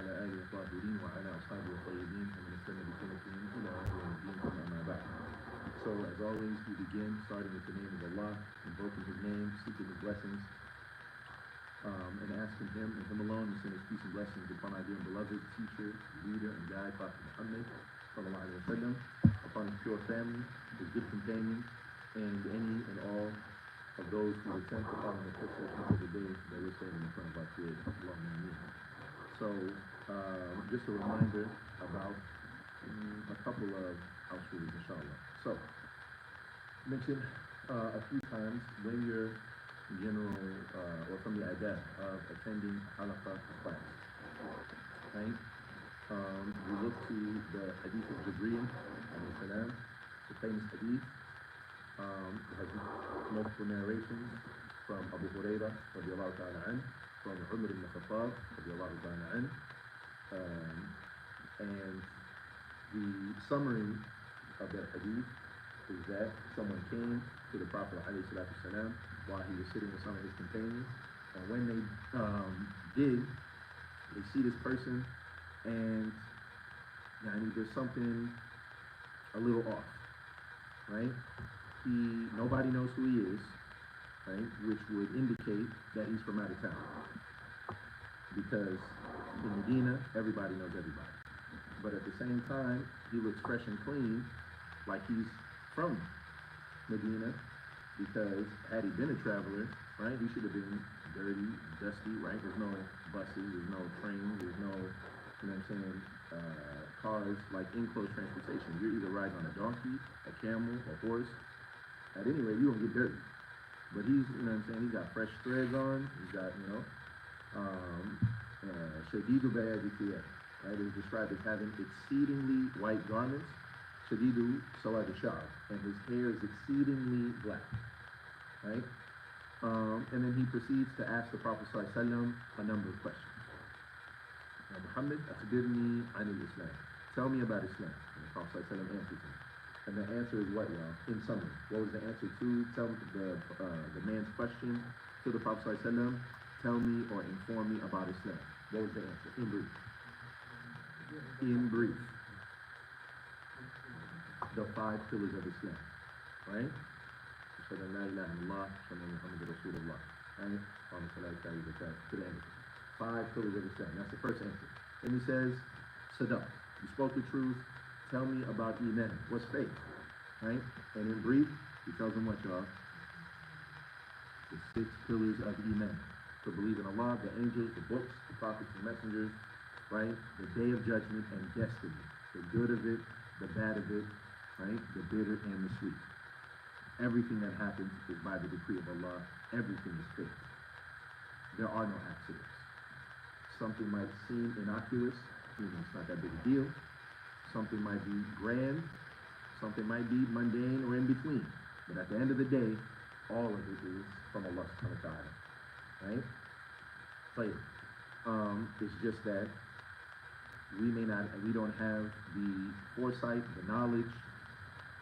وعلى آله الطاهرين وعلى أصحابه الطيبين ومن استنى بسنتهم إلى يوم الدين ثم أما بعد. So as always, we begin starting with the name of Allah, invoking His name, seeking His blessings, and asking Him and Him alone to send His peace and blessings upon our dear and beloved teacher, leader, and guide, Prophet Muhammad, sallallahu alaihi wasallam, upon his pure family, his good companions, and any and all of those who attempt to follow the footsteps until the day that we're standing in front of our Creator. Allahumma ameen. So, just a reminder about a couple of house rules, inshallah. So, mentioned a few times when you're general or from the adab of attending halaqa class, right? We look to the hadith of Jibreel, alayhi salam, the famous hadith. It has multiple narrations from Abu Hurairah, radiallahu ta'ala anhu, from Umar ibn Khattab, radiallahu ta'ala anhu, and the summary of that hadith is that someone came to the Prophet alayhi salatu salam while he was sitting with some of his companions, and when they did, they see this person, and there's something a little off, right? Nobody knows who he is, right? Which would indicate that he's from out of town. Because in Medina, everybody knows everybody. But at the same time, he looks fresh and clean, like he's from Medina, because had he been a traveler, right, he should have been dirty, dusty, right? There's no buses, there's no trains, there's no, you know what I'm saying, cars, like enclosed transportation. You're either riding on a donkey, a camel, a horse. At any rate, you don't get dirty. But he's, you know what I'm saying, he's got fresh threads on, he's got, shadidu bayadikiyah, right? It was described as having exceedingly white garments, shadidu sawad al-sha'r, and his hair is exceedingly black, right? And then he proceeds to ask the Prophet ﷺ a number of questions. Muhammad, akhbirni anil Islam. Tell me about Islam. And the Prophet ﷺ answers him. And the answer is what, y'all? In summary, what was the answer to the man's question to the Prophet ﷺ? Tell me or inform me about Islam. What was the answer? In brief. In brief. The 5 pillars of Islam, right? So the la ilaha illallah, Muhammad Rasulullah, right? To the end. 5 pillars of Islam. That's the first answer. And he says, Sadaq, you spoke the truth. Tell me about Iman. What's faith? Right? And in brief, he tells them what, y'all? The 6 pillars of Iman. To believe in Allah, the angels, the books, the prophets and messengers, right? The day of judgment and destiny. The good of it, the bad of it, right? The bitter and the sweet. Everything that happens is by the decree of Allah. Everything is fate. There are no accidents. Something might seem innocuous, it's not that big a deal. Something might be grand, something might be mundane or in between. But at the end of the day, all of it is from Allah subhanahu wa ta'ala. Right? So it's just that we don't have the foresight, the knowledge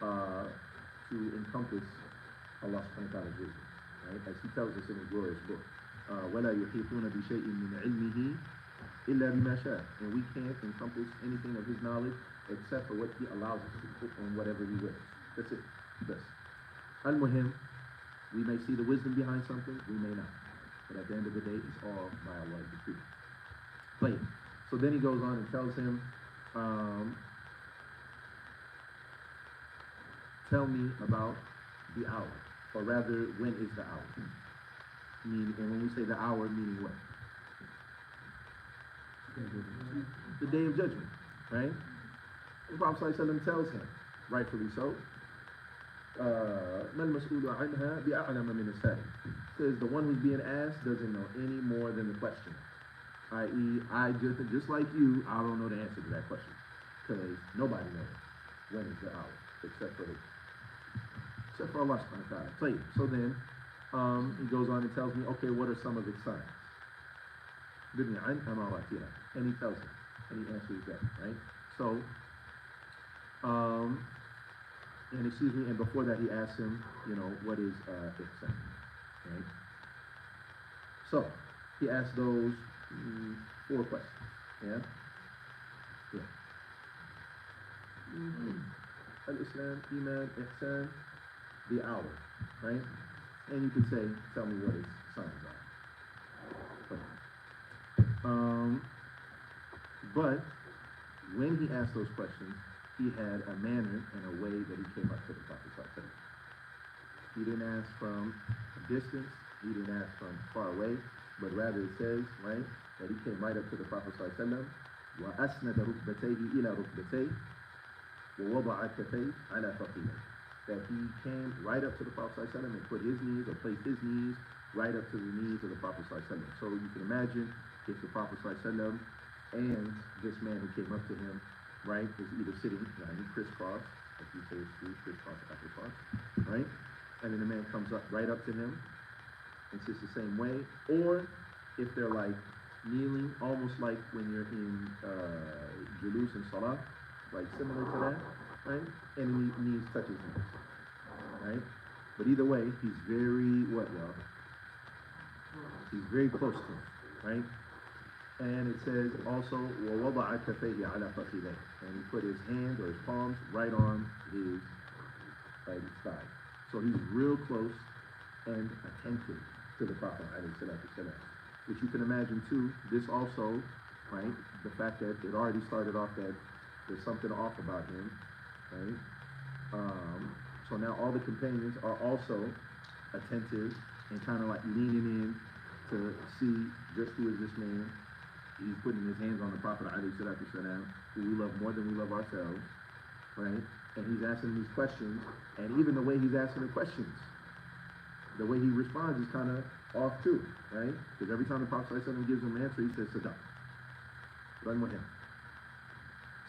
to encompass Allah subhanahu wa ta'ala's wisdom. Right? As he tells us in his glorious book, وَلَا يُحِيطُونَ بِشَيْءٍ مِّنْ عِلْمِهِ إِلَّا بِمَا شَاءَ. And we can't encompass anything of his knowledge except for what he allows us to put on whatever he wills. That's it. That's Al-Muhim, we may see the wisdom behind something, we may not. But at the end of the day, it's all by Allah's decree. But, so then he goes on and tells him, tell me about the hour, or rather, when is the hour? And when we say the hour, meaning what? The day of judgment, right? The Prophet ﷺ tells him, rightfully so, مَا الْمَسْئُولُ عَنْهَا بِأَعْلَمَ مِنَ السَّائِلِ. Says the one who's being asked doesn't know any more than the question. I.e., I just like you, I don't know the answer to that question. Because nobody knows when is the hour, except for Allah subhanahu wa ta'ala. So then, he goes on and tells me, okay, what are some of its signs? And he tells him, and he answers that, right? So, and before that he asks him, what is ihsan, right? So, he asked those 4 questions. Yeah? Yeah. Al-Islam, Iman, Ihsan, the hour, right? And you could say, tell me what its signs are. But when he asked those questions, he had a manner and a way that he came up to the Prophet ﷺ. He didn't ask from a distance, he didn't ask from far away, but rather it says, right, that he came right up to the Prophet ﷺ, وَأَسْنَدَ رُكْبَتَيْهِ إِلَى رُكْبَتَيْهِ وَوَضَعَ كَفَيْهِ عَلَى فَخِذَيْهِ. That he came right up to the Prophet ﷺ and put his knees, or placed his knees right up to the knees of the Prophet ﷺ. So you can imagine if the Prophet ﷺ and this man who came up to him, right, is either sitting, crisscross, like you say, crisscross, applesauce, right? And then the man comes up right up to him and sits the same way, or if they're like kneeling, almost like when you're in julus and salah, like similar to that, right? And knees touches knees, right? But either way, he's very, what, y'all? He's very close to him, right? And it says also, وَوَضَعَ كَفَيْهِ عَلَى فَخِذَيْهِ. And he put his hands or his palms right on his right thigh. So he's real close and attentive to the Prophet ﷺ. Which you can imagine too, this also, right, the fact that it already started off that there's something off about him, right? So now all the companions are also attentive and kind of like leaning in to see just who is this man. He's putting his hands on the Prophet ﷺ, who we love more than we love ourselves, right? And he's asking these questions, and even the way he's asking the questions, the way he responds is kind of off too, right? Because every time the Prophet ﷺ gives him an answer, he says, "Sit down, run with him."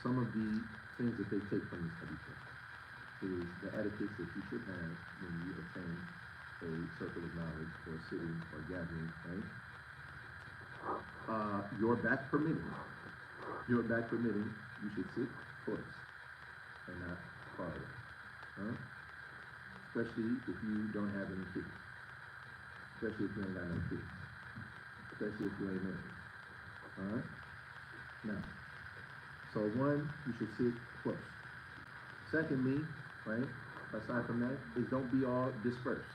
Some of the things that they take from this hadith is the etiquette that you should have when you attend a circle of knowledge or sitting or gathering, right? Your back permitting, you should sit close and not far away, huh? Especially if you don't have any kids, especially if you ain't got no kids, especially if you ain't married, all right? Now, so one, you should sit close. Secondly, right, aside from that, is don't be all dispersed,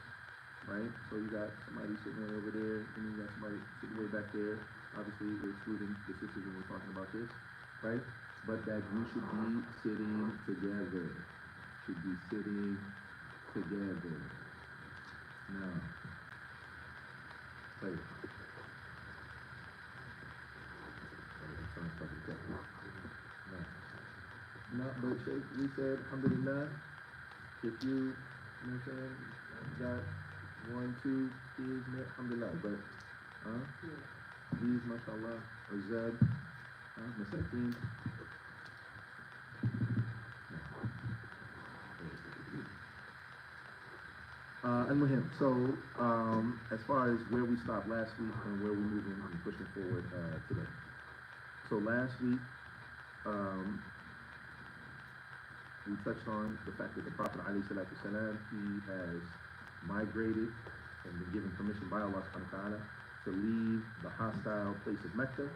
right? So you got somebody sitting way over there, and you got somebody sitting way back there. Obviously, we're excluding the sisters when we're talking about this, right? But that you should be sitting together. Should be sitting together. Now, play it. No, but Sheikh, we said, alhamdulillah, if you know what I'm saying, got 1, 2 kids, alhamdulillah, but, these, mashallah, Azab, Masakin. Al-Muhim, so, as far as where we stopped last week and where we're moving and pushing forward, today. So last week, we touched on the fact that the Prophet ﷺ, he has migrated and been given permission by Allah subhanahu wa ta'ala to leave the hostile place of Mecca,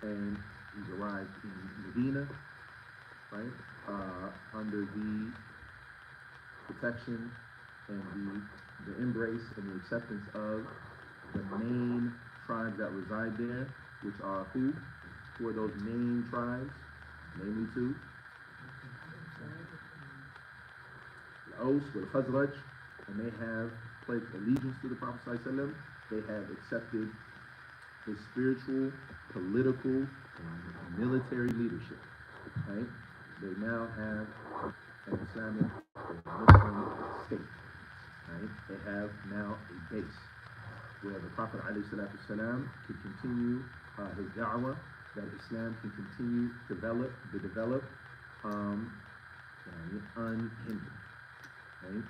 and he's arrived in Medina, right, under the protection and the embrace and the acceptance of the main tribes that reside there, which are who? Who are those main tribes? Namely two. Aus with Khazraj, and they have pledged allegiance to the Prophet ﷺ. They have accepted his spiritual, political, and military leadership, right? They now have an Islamic or Muslim state, right? They have now a base where the Prophet ﷺ can continue his da'wah, that Islam can continue to develop unhindered. Right?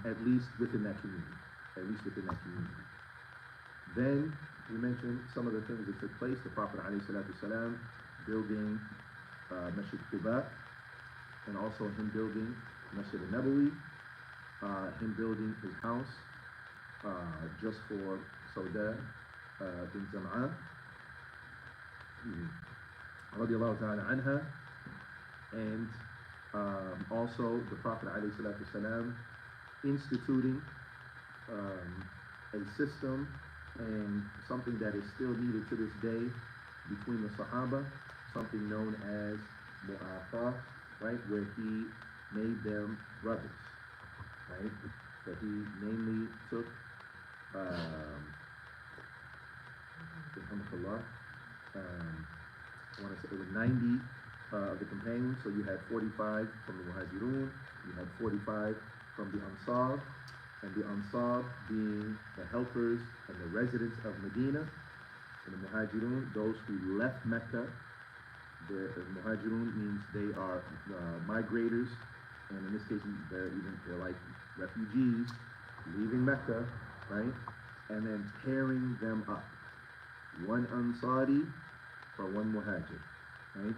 At least within that community. Then we mentioned some of the things that took place. The Prophet ﷺ building Masjid Quba, and also him building Masjid al-Nabawi, him building his house just for Sauda bin Zam'a, radiallahu ta'ala anha, and also the Prophet alayhi salatu wasalam instituting a system and something that is still needed to this day between the Sahaba, something known as mu'afa, right, where he made them brothers, right, that he namely took, I want to say it was 90 of the companions, so you had 45 from the Muhajirun, you had 45 from the Ansar, and the Ansar being the helpers and the residents of Medina, and the Muhajirun, those who left Mecca. The Muhajirun means they are migrators, and in this case, they're like refugees leaving Mecca, right? And then pairing them up. One Ansari for one Muhajir, right?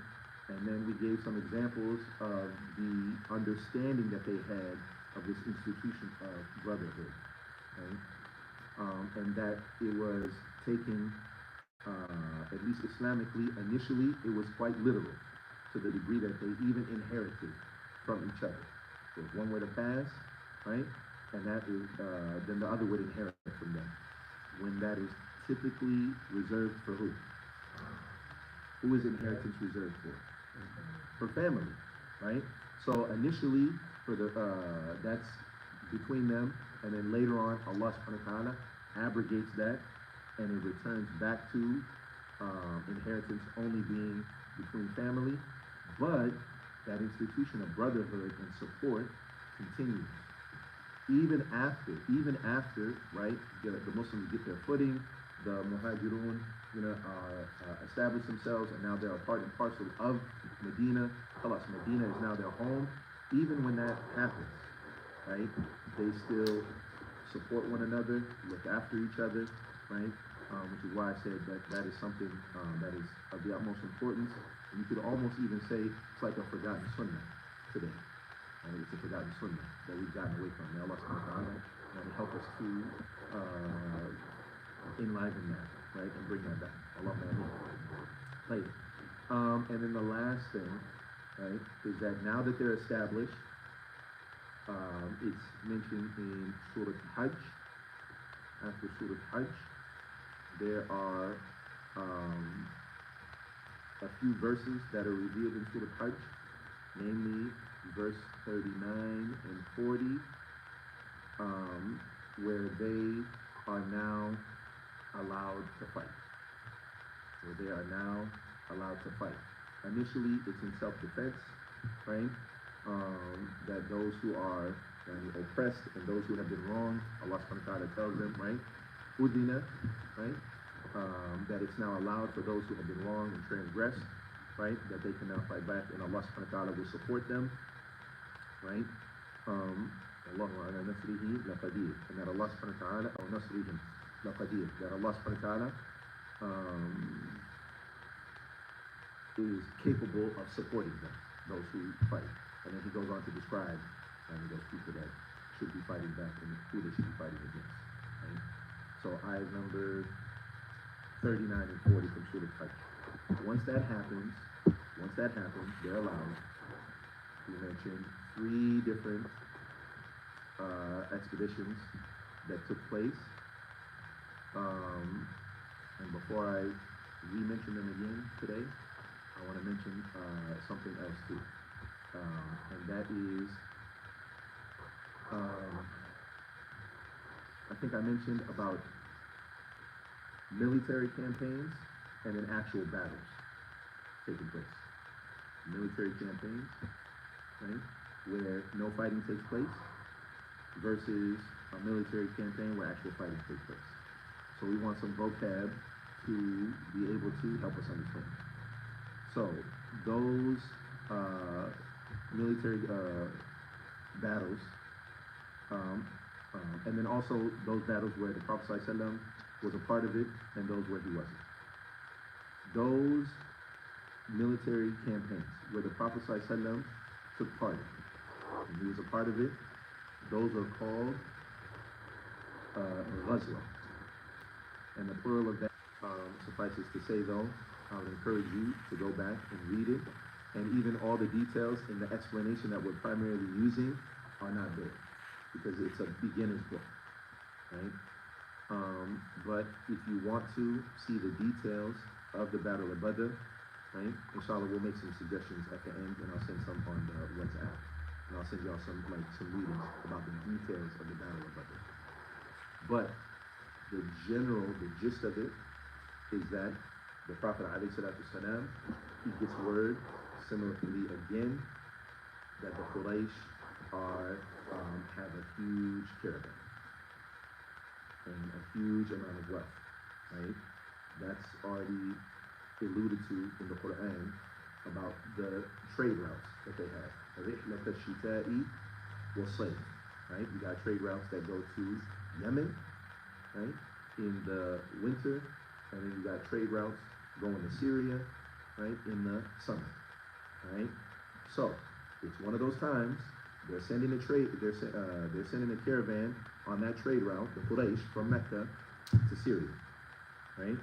And then we gave some examples of the understanding that they had of this institution of brotherhood, right? And that it was taken, at least Islamically, initially, it was quite literal, to the degree that they even inherited from each other. So if one were to pass, right, and that is, then the other would inherit from them. When that is typically reserved for who? Who is inheritance reserved for? For family, right? So initially, for the that's between them, and then later on, Allah subhanahu wa ta'ala abrogates that, and it returns back to inheritance only being between family, but that institution of brotherhood and support continues. Even after, right, the Muslims get their footing, the Muhajirun, establish themselves, and now they're a part and parcel of Medina. Khalas, Medina is now their home. Even when that happens, right, they still support one another, look after each other, right, which is why I said that is something that is of the utmost importance. And you could almost even say it's like a forgotten sunnah today. It's a forgotten sunnah that we've gotten away from. May Allah subhanahu wa ta'ala help us to enliven that, right, and bring that back. Allah later. And then the last thing, right, is that now that they're established, it's mentioned in Surah Hajj. After Surah Hajj, there are a few verses that are revealed in Surah Hajj, namely verse 39 and 40, where they are now allowed to fight. Initially, it's in self-defense, right? That those who are oppressed and those who have been wronged, Allah subhanahu wa ta'ala tells them, right? Udina, right? That it's now allowed for those who have been wronged and transgressed, right? That they can now fight back, and Allah subhanahu wa ta'ala will support them, right? Allahu ala nasrihi laqadir, and that Allah subhanahu wa ta'ala, or nasrihim laqadir, that Allah subhanahu wa ta'ala is capable of supporting them, those who fight. And then he goes on to describe those people that should be fighting back and who they should be fighting against, right? So ayat number 39 and 40 from Surah Hajj. Once that happens, they're allowed. We mentioned 3 different expeditions that took place. And before I re-mention them again today, I want to mention something else too. And that is, I think I mentioned about military campaigns and then actual battles taking place. Military campaigns, right, where no fighting takes place, versus a military campaign where actual fighting takes place. So we want some vocab to be able to help us understand. So those military battles, and then also those battles where the Prophet ﷺ was a part of it and those where he wasn't. Those military campaigns where the Prophet ﷺ took part in, and he was a part of it, those are called ghazwa. And the plural of that suffices to say, though, I would encourage you to go back and read it, and even all the details in the explanation that we're primarily using are not there, because it's a beginner's book, right? But if you want to see the details of the Battle of Badr, right, inshallah, we'll make some suggestions at the end, and I'll send some on the WhatsApp, and I'll send y'all some readings about the details of the Battle of Badr. But the gist of it is that the Prophet ﷺ, he gets word similarly again that the Quraysh have a huge caravan and a huge amount of wealth, right? That's already alluded to in the Quran about the trade routes that they have. رِحْلَةَ الشِّتَاءِ وَالصَّيْفِ, right? You got trade routes that go to Yemen, right, in the winter, and then you got trade routes going to Syria, right, in the summer, right? So it's one of those times they're sending a caravan on that trade route, the Quraysh, from Mecca to Syria, right?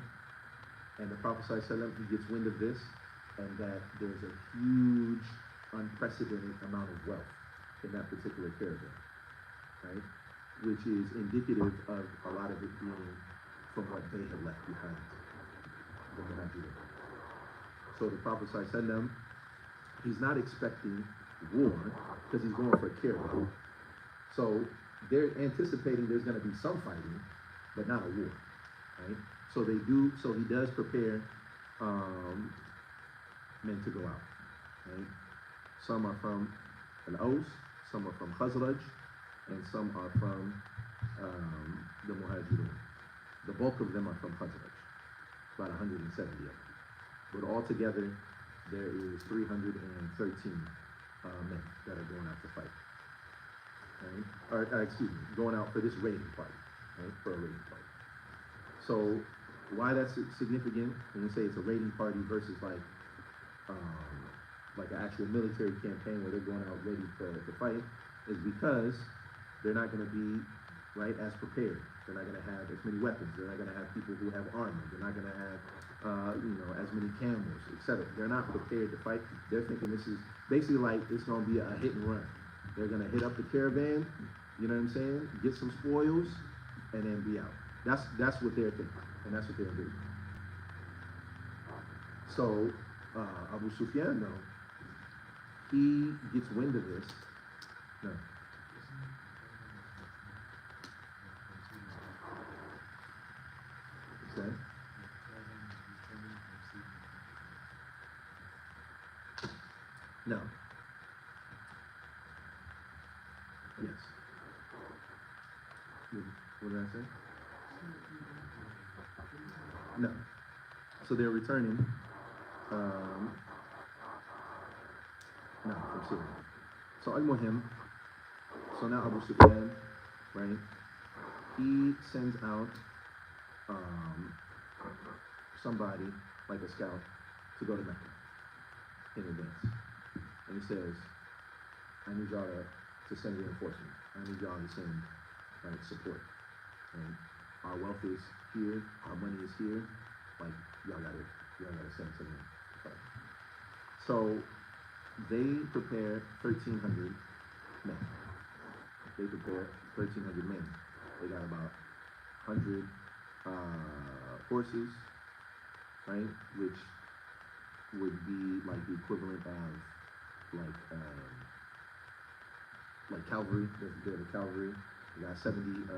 And the Prophet ﷺ, he gets wind of this, and that there's a huge, unprecedented amount of wealth in that particular caravan, right? Which is indicative of a lot of it being from what they had left behind, the Muhajirin. So the Prophet ﷺ, he's not expecting war, because he's going for a caravan. So they're anticipating there's going to be some fighting, but not a war, right? So he does prepare men to go out, right? Some are from Al-Aus, some are from Khazraj, and some are from the Muhajirun. The bulk of them are from Khazraj, about 170 of them. But altogether, there is 313 men that are going out to fight, right? Or excuse me, going out for this raiding party, right? For a raiding party. So why that's significant when we say it's a raiding party versus like an actual military campaign where they're going out ready to fight, is because they're not going to be, right, as prepared. They're not going to have as many weapons. They're not going to have people who have armor. They're not going to have as many camels, etc. They're not prepared to fight. They're thinking this is basically like it's going to be a hit and run. They're going to hit up the caravan, you know what I'm saying? Get some spoils, and then be out. That's what they're thinking, and that's what they're doing. So Abu Sufyan, though, he gets wind of this. No. Okay. No. Yes. What did I say? No. So they're returning. No, from Syria. So Al-Muhim. So now Abu Sufyan, right? He sends out somebody, like a scout, to go to Mecca in advance. And he says, I need y'all to send reinforcements. I need y'all to send support. And our wealth is here, our money is here. Like y'all gotta send something. So they prepare 1,300 men. They prepare 1,300 men. They got about 100 horses, right? Which would be like the equivalent of like cavalry. They're the cavalry. They got 70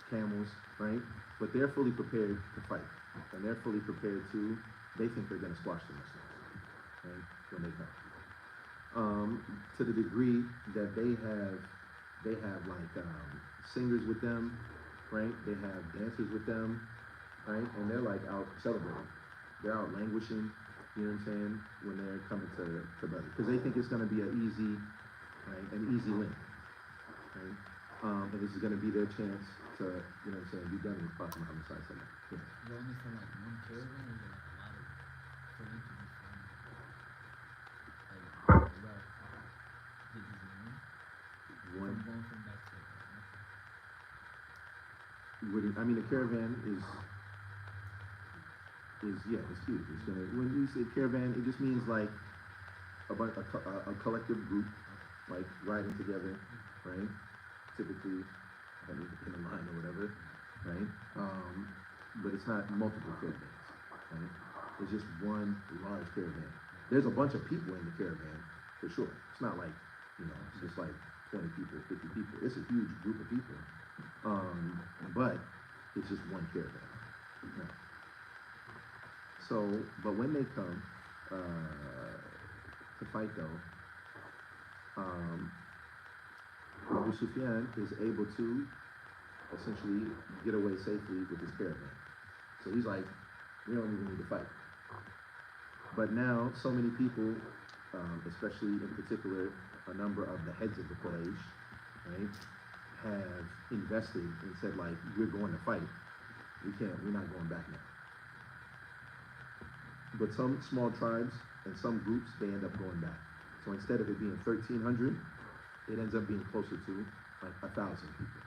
camels, right? But they're fully prepared to fight, and they're fully prepared to. They think they're going to squash the Muslims, right? When they come. To the degree that they have like singers with them, right? They have dancers with them, right? And they're like out celebrating. They're out languishing, you know what I'm saying, when they're coming to Badr. Because they think it's going to be an easy win, right? And this is going to be their chance to, you know what I'm saying, be done with Prophet Muhammad sallallahu alaihi wasallam. Yes. Is it only for like one caravan, or is it like a lot of for each of these families? Like, One. From going from back to I mean, the caravan is it's huge. It's gonna, when you say caravan, it just means like a collective group, like riding together, right? Typically, I mean, in a line or whatever, right? But it's not multiple caravans, right? It's just one large caravan. There's a bunch of people in the caravan, for sure. It's not like, it's just like 20 people, 50 people. It's a huge group of people. But it's just one caravan. No. So, but when they come to fight though, Abu Sufyan is able to essentially get away safely with his caravan. So he's like, we don't even need to fight. But now, so many people, especially in particular, a number of the heads of the Quraysh, right, have invested and said like, we're going to fight. We're not going back now. But some small tribes and some groups, they end up going back. So instead of it being 1,300, it ends up being closer to like 1,000 people,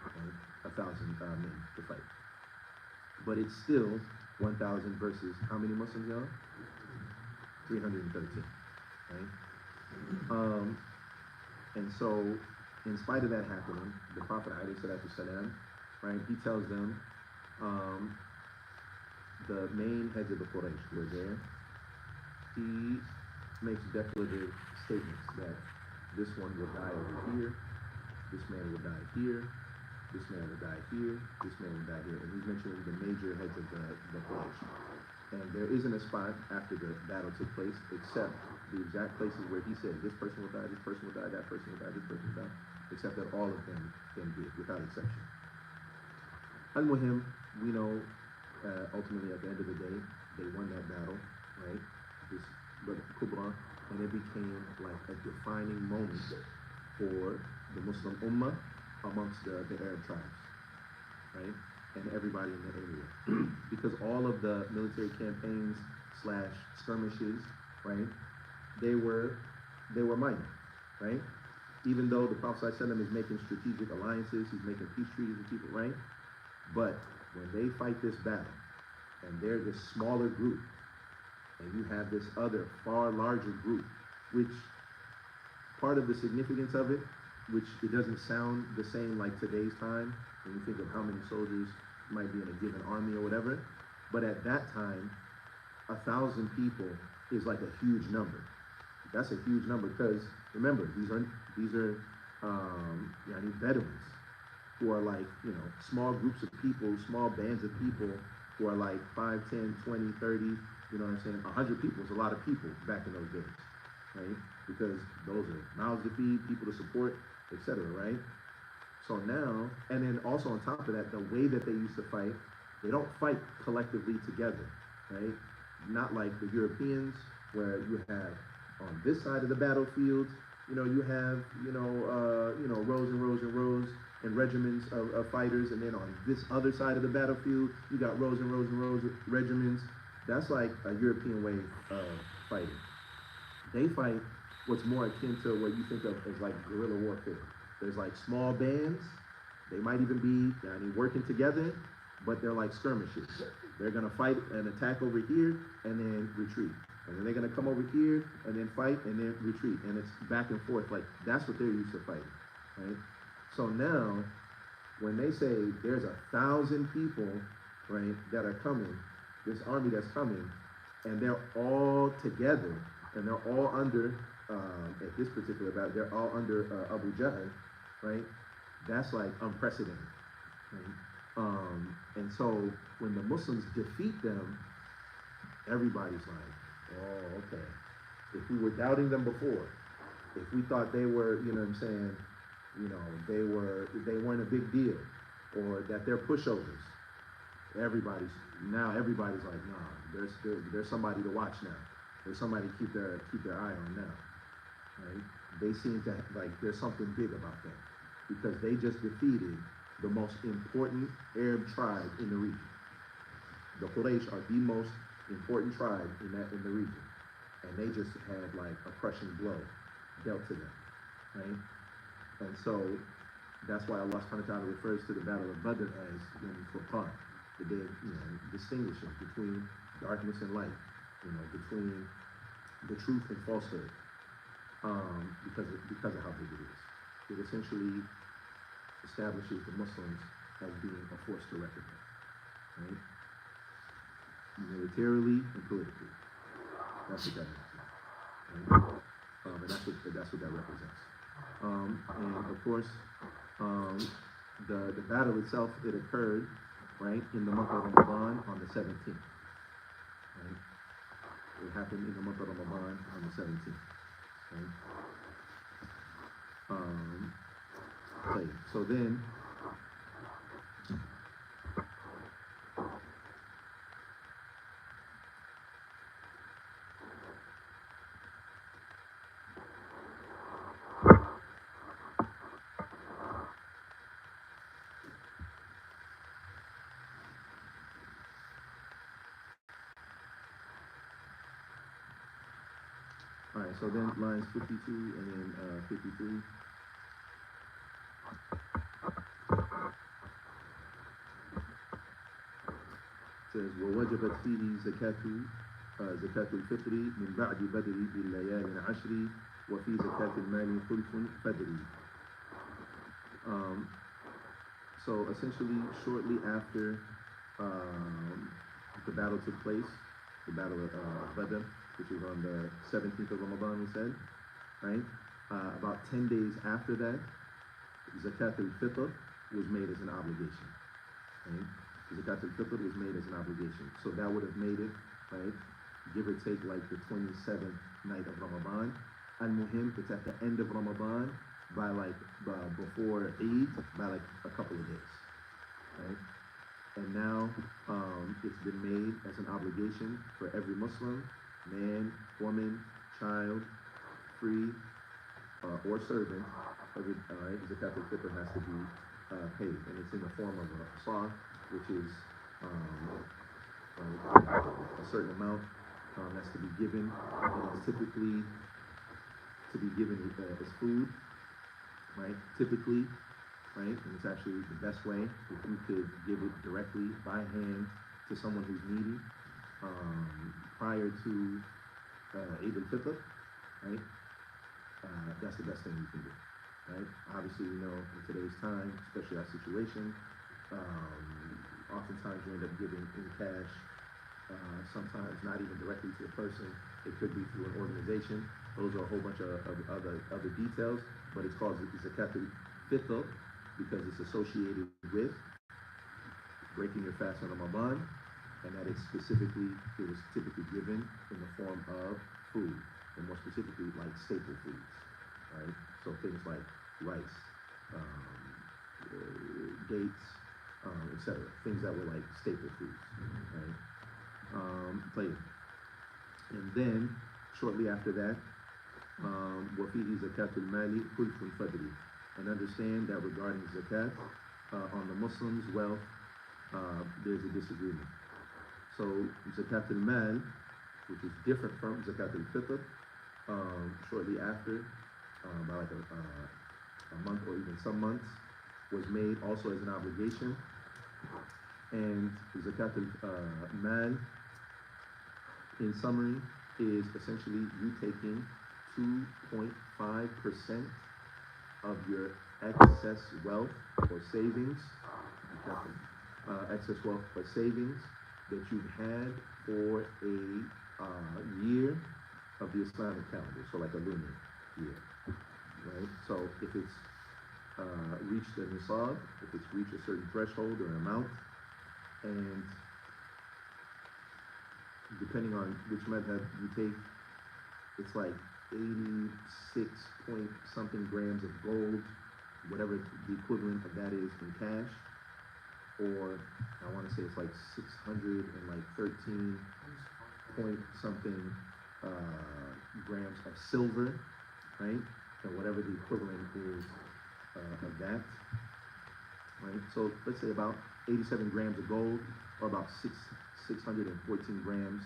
right? 1,000 men to fight. But it's still 1,000 versus how many Muslims, y'all? 313, right? And so, in spite of that happening, the Prophet ﷺ, right, he tells them, the main heads of the Quraysh who are there, he makes declarative statements that this one will die over here, this man will die here, this man will die here, this man will die here. And he's mentioning the major heads of the Quraysh. And there isn't a spot after the battle took place except the exact places where he said, this person will die, this person will die, that person will die, this person will die, except that all of them did, without exception. Al-Muhim, we know ultimately at the end of the day, they won that battle, right? This Kubra, and it became like a defining moment for the Muslim Ummah amongst the Arab tribes, right? And everybody in the area. Because all of the military campaigns / skirmishes, right, they were minor, right? Even though the Prophet ﷺ is making strategic alliances, he's making peace treaties with people, right? But when they fight this battle, and they're this smaller group, and you have this other far larger group, which part of the significance of it, which it doesn't sound the same like today's time, when you think of how many soldiers might be in a given army or whatever, but at that time, 1,000 people is like a huge number. That's a huge number because remember, these are veterans who are like, small groups of people, small bands of people who are like 5, 10, 20, 30, you know what I'm saying? 100 people is a lot of people back in those days, right? Because those are mouths to feed, people to support, etc., right? So now, and then also on top of that, the way that they used to fight, they don't fight collectively together, right? Not like the Europeans, where you have on this side of the battlefield, you have, rows and rows and rows and regiments of fighters, and then on this other side of the battlefield, you got rows and rows and rows of regiments. That's like a European way of fighting. They fight what's more akin to what you think of as like guerrilla warfare. There's like small bands. They might even be working together, but they're like skirmishes. They're gonna fight and attack over here and then retreat. And then they're gonna come over here and then fight and then retreat. And it's back and forth. Like that's what they're used to fighting, right? So now, when they say there's 1,000 people, right, that are coming, this army that's coming, and they're all together, and they're all under, at this particular battle, they're all under Abu Jahl, right? That's like unprecedented, right? And so when the Muslims defeat them, everybody's like, oh, okay. If we were doubting them before, if we thought they were, they weren't a big deal, or that they're pushovers, everybody's like, nah, there's somebody to watch now. There's somebody to keep their eye on now, right? They seem to like there's something big about them because they just defeated the most important Arab tribe in the region. The Quraysh are the most important tribe in the region, and they just had like a crushing blow dealt to them, right? And so that's why Allah subhanahu wa ta'ala refers to the battle of Badr as Yom Furqan, the day, distinguishing between darkness and light, between the truth and falsehood, because of how big it is. It essentially establishes the Muslims as being a force to reckon with, right? Militarily and politically. That's what that means. Right? And that's what that represents. And of course, the battle itself, it occurred, right, in the month of Ramadan on the 17th. Right? It happened in the month of Ramadan on the 17th. Right? So then, all right, so then lines 52 and then 53. Says ووجبت فيه زكاة الفطر من بعد بدر بالليالي العشر وفي زكاة المال خلف فدري. So essentially, shortly after the battle took place, the battle of Badr, which was on the 17th of Ramadan, we said, right? About 10 days after that, Zakat al-Fitr was made as an obligation, right? Zakat al-Fitr was made as an obligation. So that would have made it, right, give or take like the 27th night of Ramadan. Al-Muhim, it's at the end of Ramadan by before Eid, by like a couple of days, right? And now it's been made as an obligation for every Muslim, man, woman, child, free, or servant. Zakat al-Fitr has to be paid, and it's in the form of a saw, which is a certain amount that's to be given, and it's typically to be given as food, right? Typically, right? And it's actually the best way if you could give it directly by hand to someone who's needy prior to Eid al-Fitr, right? That's the best thing you can do, right? Obviously, in today's time, especially our situation, oftentimes you end up giving in cash, sometimes not even directly to the person. It could be through an organization. Those are a whole bunch of other details, but it's called Zakat al-Fitr because it's associated with breaking your fast on Ramadan, and that it was typically given in the form of food, and more specifically like staple foods, right? So things like rice, dates, etc. Things that were like staple foods, right? And then shortly after that, وَفِيهِ زَكَاةُ الْمَالِ خُلْفٌ فَدْرِ. And understand that regarding zakat on the Muslims' wealth, there's a disagreement. So zakat al-mal, which is different from zakat al-fitr, shortly after, by like a month or even some months, was made also as an obligation. And zakat al-mal, in summary, is essentially you taking 2.5% of your excess wealth or savings, excess wealth or savings that you've had for a year of the Islamic calendar, so like a lunar year, right? So if it's reached a nisab, if it's reached a certain threshold or amount, and depending on which madhab you take, it's like 86 point something grams of gold, whatever the equivalent of that is in cash, or I want to say it's like 613 point something grams of silver, right? And whatever the equivalent is of that, right? So let's say about 87 grams of gold, or about 614 grams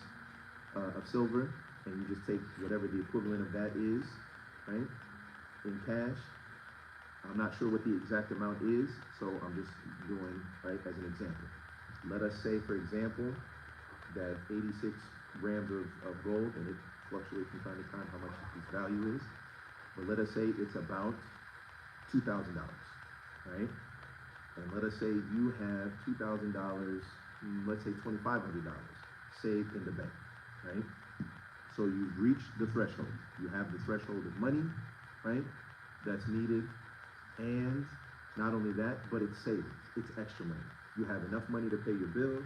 of silver, and you just take whatever the equivalent of that is, right, in cash. I'm not sure what the exact amount is, so I'm just doing, right, as an example. Let us say, for example, that 86 grams of gold, and it fluctuates from time to time how much its value is, but let us say it's about $2,000, right? And let us say you have $2,000, let's say $2,500 saved in the bank, right? So you've reached the threshold. You have the threshold of money, right, that's needed, and not only that, but it's savings. It's extra money. You have enough money to pay your bills.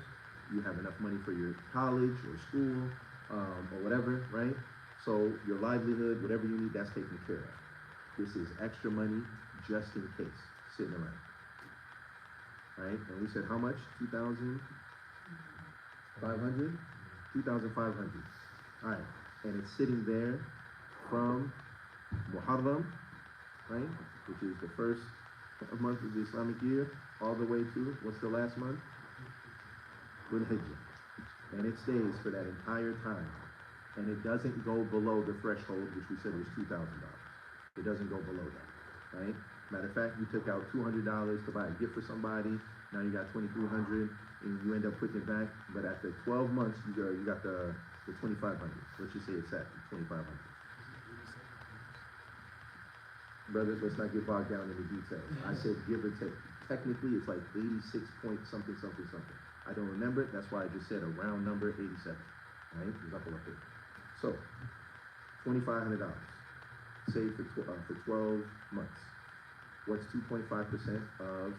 You have enough money for your college or school, or whatever, right? So your livelihood, whatever you need, that's taken care of. This is extra money just in case, sitting around, right? And we said how much? 2,500? 2,500. All right, and it's sitting there from Muharram, right, which is the first month of the Islamic year, all the way to, what's the last month? Dhul Hijjah. And it stays for that entire time. And it doesn't go below the threshold, which we said was $2,000. It doesn't go below that, right? Matter of fact, you took out $200 to buy a gift for somebody, now you got $2,300, and you end up putting it back, but after 12 months, you got the $2,500. Let's just say it's at $2,500. Brothers, let's not get bogged down in the details. I said give or take. Technically, it's like 86 point something, something, something. I don't remember it. That's why I just said a round number, 87. Right? So, $2,500 saved for 12 months. What's 2.5% of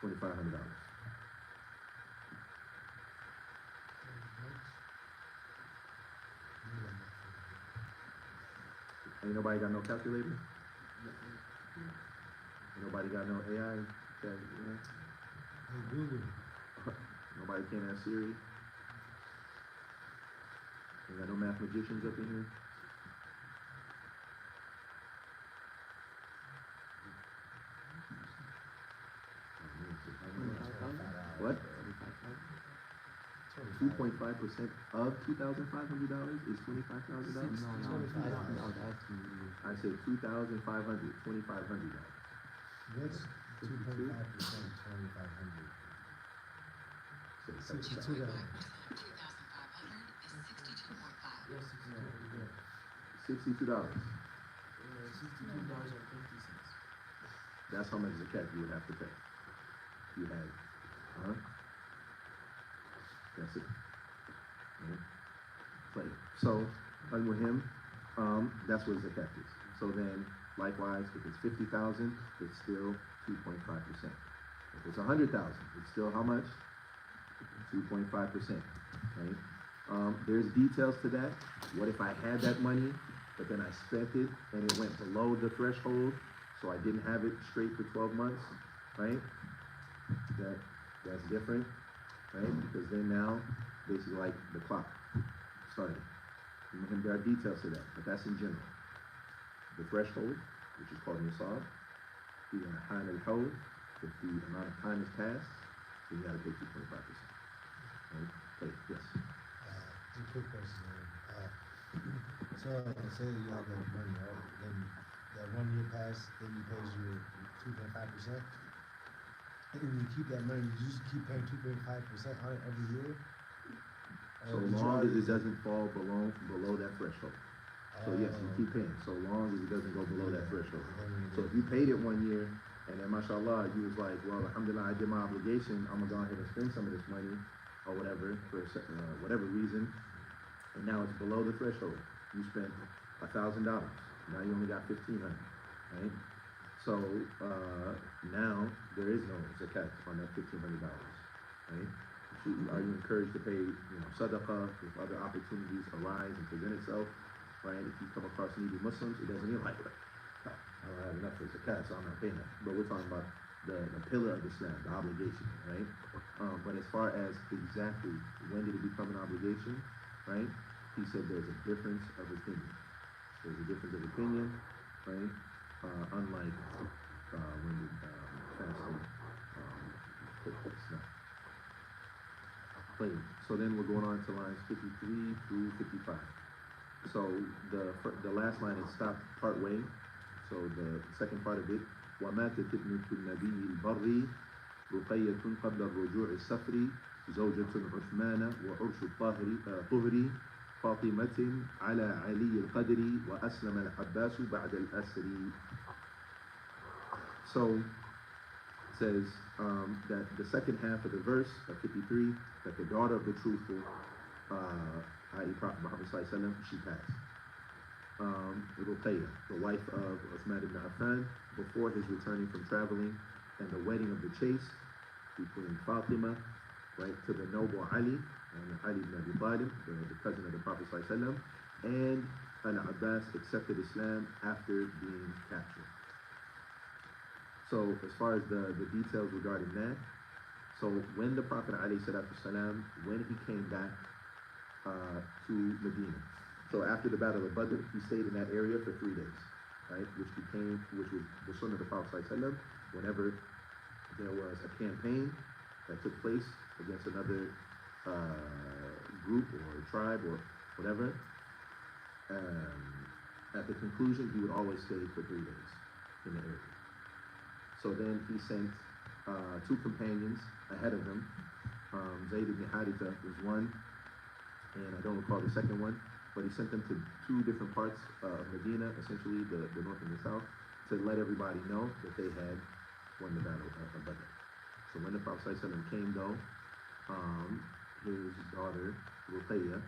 $2,500? Ain't nobody got no calculator? Ain't nobody got no AI? Google. Nobody can ask Siri? Ain't got no mathematicians up in here? What? 2.5% of $2,500 is $25,000? I said 2,500, $2,500. What's 2.5% of 2,500? $62. $62. $62.50. That's how much zakat you would have to pay. You had, that's it. Right? Right. So, with him, that's what zakat is. So then, likewise, if it's 50,000, it's still 2.5%. If it's 100,000, it's still how much? 2.5%. Right? There's details to that. What if I had that money, but then I spent it and it went below the threshold, so I didn't have it straight for 12 months, right? That's different, right? Because then now, basically like the clock started. And there are details to that, but that's in general. The threshold, which is called nisab, the high al-hawl, if the amount of time has passed, then you gotta pay 2.5%. Right? Okay, yes. Just a quick question. So say you have that money, right? Then that 1 year passed, then you pays your 2.5%. And then you keep that money, you just keep paying 2.5% on it every year? So long as it doesn't fall below that threshold. So yes, you keep paying, so long as it doesn't go below that threshold. So if you paid it 1 year, and then mashallah, you was like, well, alhamdulillah, I did my obligation, I'm gonna go ahead and spend some of this money, or whatever, for whatever reason, and now it's below the threshold. You spent $1,000, now you only got $1,500, right? So, now there is no zakat on that $1,500, right? Are you encouraged to pay, sadaqah if other opportunities arise and present itself, right? If you come across needy Muslims, it doesn't mean like, I don't have enough for zakat, so I'm not paying that. But we're talking about the pillar of Islam, the obligation, right? But as far as exactly when did it become an obligation, right? He said there's a difference of opinion. There's a difference of opinion, right? Unlike when the fasting took place. Now, so then we're going on to lines 53 through 55. So the last line is stopped part way. So the second part of it, وَمَا تَتِبْنُ النَّبِيِّ الْبَرِّ رقية قبل الرجوع السفري زوجة عثمان وعرش طهري فاطمة على علي القدر وأسلم العباس بعد الأسر. So it says that the second half of the verse of 53, that the daughter of the truthful, i.e. Prophet Muhammad sallallahu alaihi wasallam, she passed. Ruqayya, the wife of Uthman ibn Affan, before his returning from traveling, and the wedding of the chase between Fatima, right, to the noble Ali, and Ali ibn Abi Talib, the cousin of the Prophet sallallahu alaihi wasallam, and Al-Abbas accepted Islam after being captured. So as far as the details regarding that, so when the Prophet ﷺ, when he came back to Medina, so after the Battle of Badr, he stayed in that area for 3 days, right? Which was the sunnah of the Prophet ﷺ. Whenever there was a campaign that took place against another group or tribe or whatever, at the conclusion, he would always stay for 3 days in the area. So then he sent 2 companions ahead of him. Zayd ibn Haritha was one, and I don't recall the second one, but he sent them to 2 different parts of Medina, essentially the north and the south, to let everybody know that they had won the battle of Badr. So when the Prophet ﷺ came, though, his daughter Ruqayya,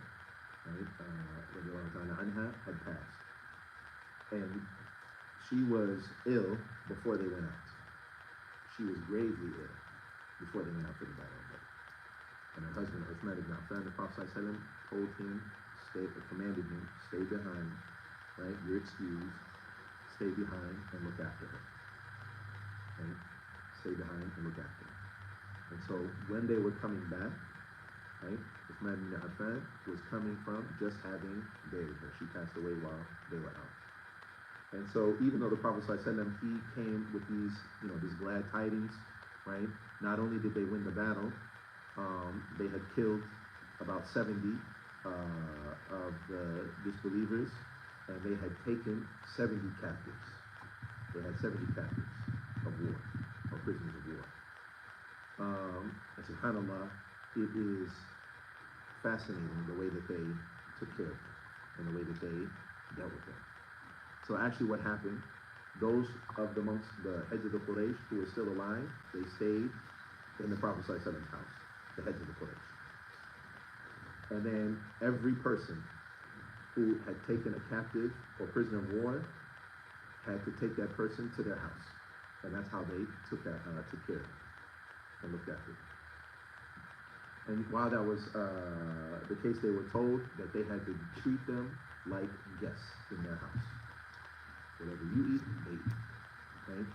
right, radiallahu ta'ala anha, had passed, and she was ill before they went out. She was gravely ill before they went out to the battle of Badr. And her husband, Uthman ibn Affan, the Prophet ﷺ told him, commanded him, stay behind, right? You're excused. Stay behind and look after her. Right? Stay behind and look after her. And so when they were coming back, right, Uthman ibn Affan was coming from just having buried her. She passed away while they were out. And so even though the Prophet ﷺ, he came with these, these glad tidings, right? Not only did they win the battle, they had killed about 70 of the disbelievers, and they had taken 70 captives. They had 70 captives of war, or prisoners of war. And subhanAllah, it is fascinating the way that they took care of them, and the way that they dealt with them. So actually what happened, those of amongst the heads of the Quraysh who were still alive, they stayed in the Prophet ﷺ's house, the heads of the Quraysh. And then every person who had taken a captive or prisoner of war had to take that person to their house. And that's how they took care of them and looked after them. And while that was the case, they were told that they had to treat them like guests in their house. Whatever you eat, they eat, right?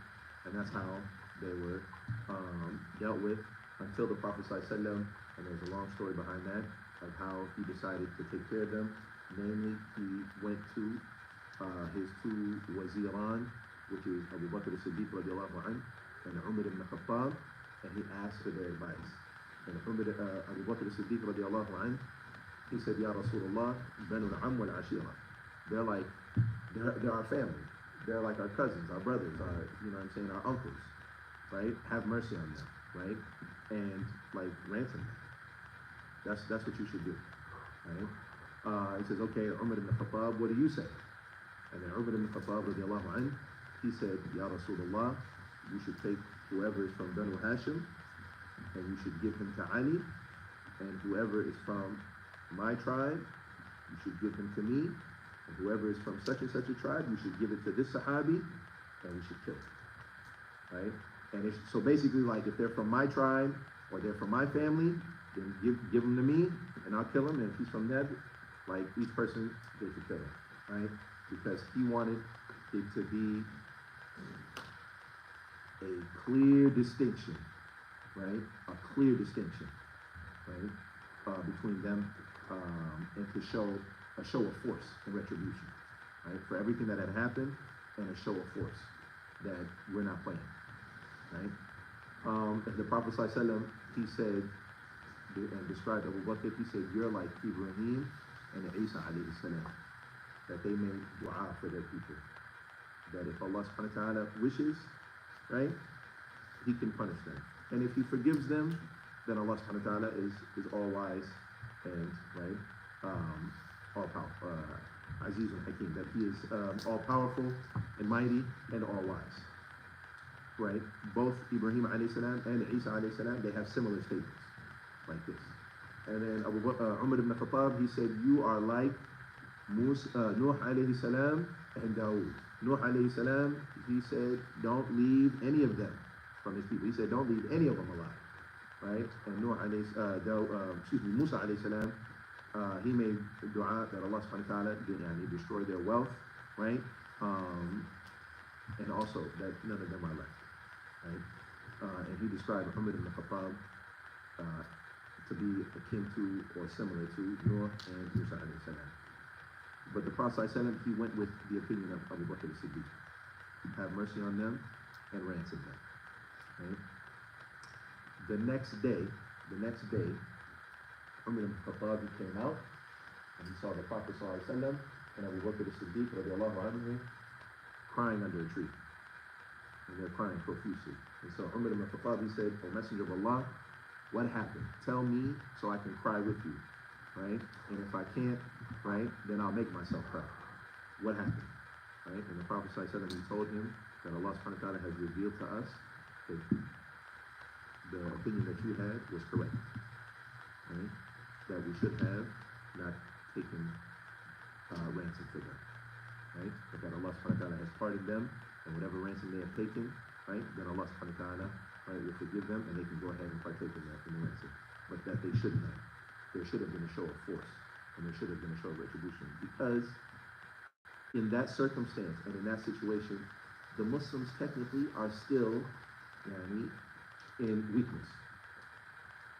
And that's how they were dealt with until the Prophet ﷺ, and there's a long story behind that, of how he decided to take care of them. Namely, he went to his 2 waziran, which is Abu Bakr as-Siddiq radiallahu anhu, and Umar ibn Khattab, and he asked for their advice. And Abu Bakr as-Siddiq radiallahu anhu, he said, Ya Rasulullah, Banu al-Am wal-Ashira. They're our family. They're like our cousins, our brothers, our uncles, right? Have mercy on them, right? And like ransom them. That's what you should do, right? He says, okay, Umar ibn Khattab, what do you say? And then Umar ibn Khattab, radiallahu anhu, he said, Ya Rasulullah, you should take whoever is from Banu Hashim, and you should give him to Ali, and whoever is from my tribe, you should give him to me, and whoever is from such and such a tribe, you should give it to this Sahabi, and we should kill him, right? And so basically, like, if they're from my tribe, or they're from my family, then give them to me, and I'll kill him, and if he's from that, like, each person gets to kill him, right? Because he wanted it to be a clear distinction, right? A clear distinction, right? Between them, and to show a show of force and retribution, right? For everything that had happened, and a show of force that we're not playing, right? And the Prophet ﷺ, he said, and described Abu Bakr, he said, you're like Ibrahim and Isa alayhi salam, that they made dua for their people, that if Allah subhanahu wa ta'ala wishes, right, he can punish them, And if he forgives them, then Allah subhanahu wa ta'ala is all wise and right, all powerful, Azizul Hakim, that he is all powerful and mighty and all wise. Right? Both Ibrahim alayhi salam and Isa alayhi salam, they have similar statements like this. And then Umar ibn Khattab, he said, you are like Nuh alayhi salam and Dawood. Nuh alayhi salam, he said, don't leave any of them from his people. He said, don't leave any of them alive. Right? And Musa alayhi salam, he made dua that Allah subhanahu wa ta'ala destroy their wealth, right? And also that none of them are left, right? And he described Umar ibn Khattab to be akin to or similar to Noah and Musa alayhi salam. But the Prophet ﷺ, he went with the opinion of Abu Bakr as-Siddiq. Have mercy on them and ransom them. Right? The next day, Umar ibn Khattab, he came out and he saw the Prophet ﷺ and Abu Bakr as-Siddiq radiallahu anhu crying under a tree. And they're crying profusely. And so Umar ibn Khattab, he said, O Messenger of Allah, what happened? Tell me so I can cry with you. Right? And if I can't, right, then I'll make myself cry. What happened? Right? And the Prophet ﷺ, he told him that Allah subhanahu wa ta'ala has revealed to us that the opinion that you had was correct. Right? That we should have not taken ransom for them. Right? But that Allah subhanahu wa ta'ala has pardoned them, and whatever ransom they have taken, right, then Allah subhanahu wa ta'ala, right, will forgive them and they can go ahead and partake in that in the ransom. But that they shouldn't have. There should have been a show of force, and there should have been a show of retribution, because in that circumstance and in that situation, the Muslims technically are still in weakness.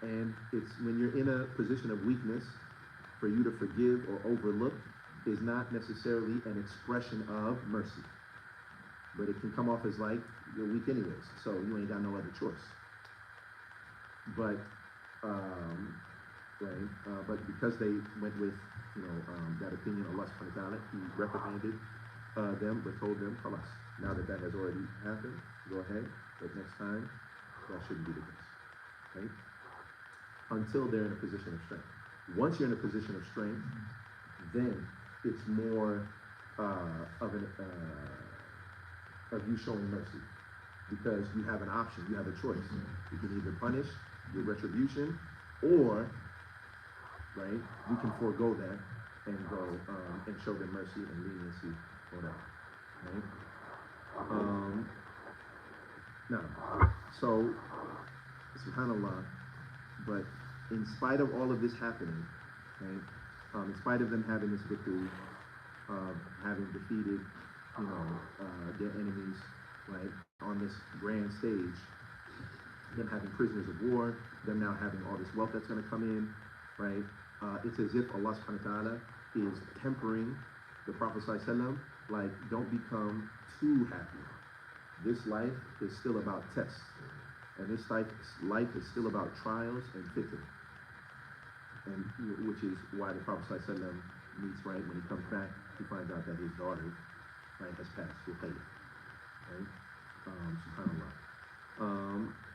And it's when you're in a position of weakness, for you to forgive or overlook is not necessarily an expression of mercy. But it can come off as like you're weak anyways, so you ain't got no other choice. But but because they went with, that opinion of Allah subhanahu wa ta'ala, he reprimanded them, but told them, Khalas, now that has already happened, go ahead, but next time, that shouldn't be the case, right? Until they're in a position of strength. Once you're in a position of strength, then it's more of you showing mercy, because you have an option, you have a choice. You can either punish your retribution, or right, we can forego that and go and show them mercy and leniency, whatever. Right? Now, so subhanallah, but in spite of all of this happening, right, in spite of them having this victory, having defeated, their enemies, right, on this grand stage, them having prisoners of war, them now having all this wealth that's going to come in, right? It's as if Allah subhanahu wa ta'ala is tempering the Prophet ﷺ, like, don't become too happy. This life is still about tests, and this life is still about trials and fitna, and which is why the Prophet ﷺ meets, right, when he comes back, he finds out that his daughter, right, has passed with faith, right? SubhanAllah.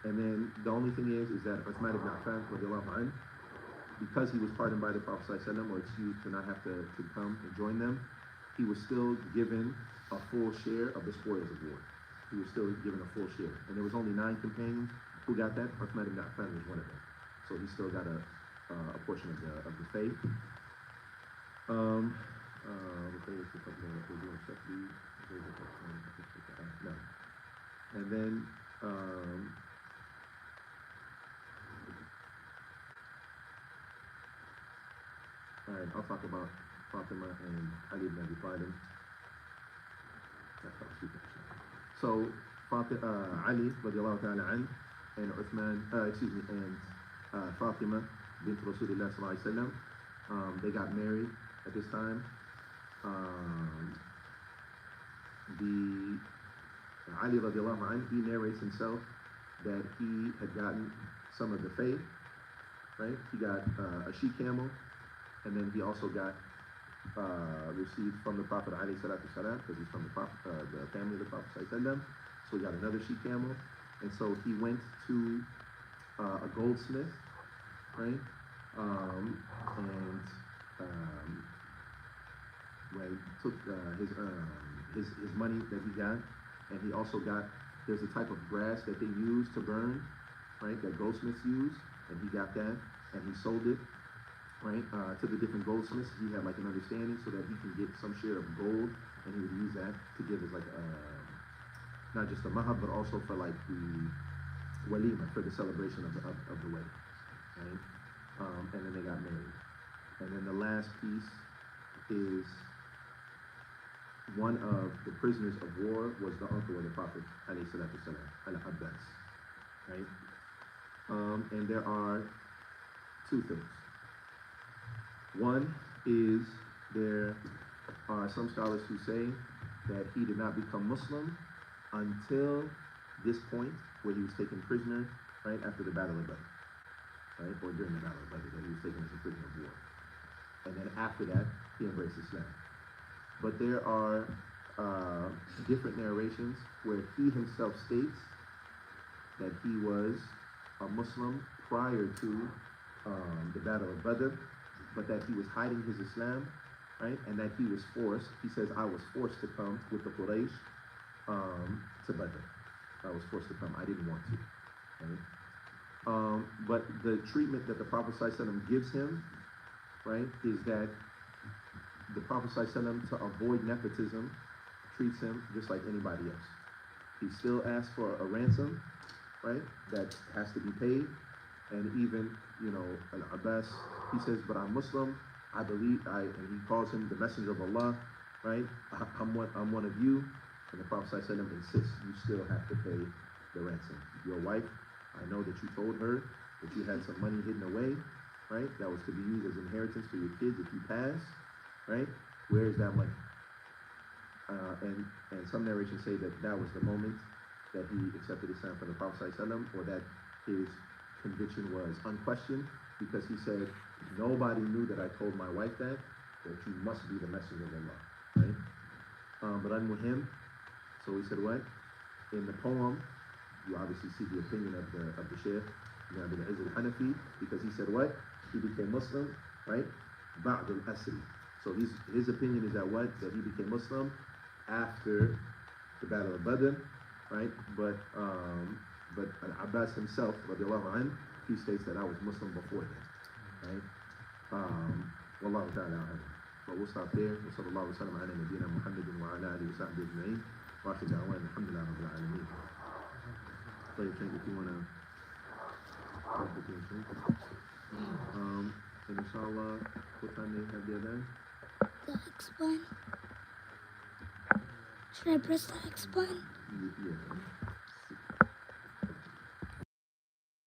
And then the only thing is that Uthman ibn Affan, radiallahu anhu, because he was pardoned by the Prophet ﷺ, or excused to not have to come and join them, he was still given a full share of the spoils of war. He was still given a full share. And there was only 9 companions who got that. Uthman ibn Affan was one of them. So he still got a portion of the faith. No. And then all right, I'll talk about Fatima and Ali ibn Abi Talib. So Ali radiallahu ta'ala an, and Uthman, and Fatima bint Rasulullah sallallahu alaihi wasallam, they got married at this time. Ali radiallahu anhu, he narrates himself that he had gotten some of the faith, right? He got a she-camel, and then he also got received from the Prophet alayhi salatu salam, because he's from the Prophet, the family of the Prophet sallallahu alaihi wasallam. So he got another she-camel, and so he went to a goldsmith, right? And when he took his money that he got, and he also got, there's a type of grass that they use to burn, right? That goldsmiths use, and he got that, and he sold it, right? To the different goldsmiths. He had like an understanding so that he can get some share of gold, and he would use that to give as like not just the mahab, but also for like the walima, for the celebration of the wedding, right? And then they got married. And then the last piece is one of the prisoners of war was the uncle of the Prophet, alayhi salatu wasalam, Al-Abbas, right? And there are two things. One is there are some scholars who say that he did not become Muslim until this point where he was taken prisoner, right, after the Battle of Badr, right, or during the Battle of Badr, that he was taken as a prisoner of war. And then after that, he embraced Islam. But there are different narrations where he himself states that he was a Muslim prior to the Battle of Badr, but that he was hiding his Islam, right? And that he was forced, he says, I was forced to come with the Quraysh to Badr. I was forced to come, I didn't want to, right? But the treatment that the Prophet ﷺ gives him, right, is that the Prophet ﷺ, to avoid nepotism, treats him just like anybody else. He still asks for a ransom, right, that has to be paid. And even, Al-Abbas, he says, but I'm Muslim, I believe, and he calls him the messenger of Allah, right? I'm one of you. And the Prophet ﷺ insists you still have to pay the ransom. Your wife, I know that you told her that you had some money hidden away, right? That was to be used as inheritance for your kids if you pass, right? Where is that money? And some narrations say that that was the moment that he accepted Islam from the Prophet ﷺ, or that his conviction was unquestioned, because he said, nobody knew that I told my wife that you must be the messenger of Allah, right? But al-Muhim, so he said what? In the poem, you obviously see the opinion of the Shaykh, Imam al-Hanafi, because he said what? He became Muslim, right? Ba'd al-Asri. So his opinion is that what? That he became Muslim after the Battle of Badr, right? But Al-Abbas himself, radiallahu anhu, he states that I was Muslim before that, right? Wallahu ta'ala a'lam. But we'll stop there. Wa sallallahu wa sallam ala nabiyyina Muhammadin wa ala alihi wa sahbihi ajma'in. Wa akhir da'wana alhamdulillah rabbil alameen. So you think if you want to and inshallah, what time they have the adhan? The X one. Should I press the X button? Yeah.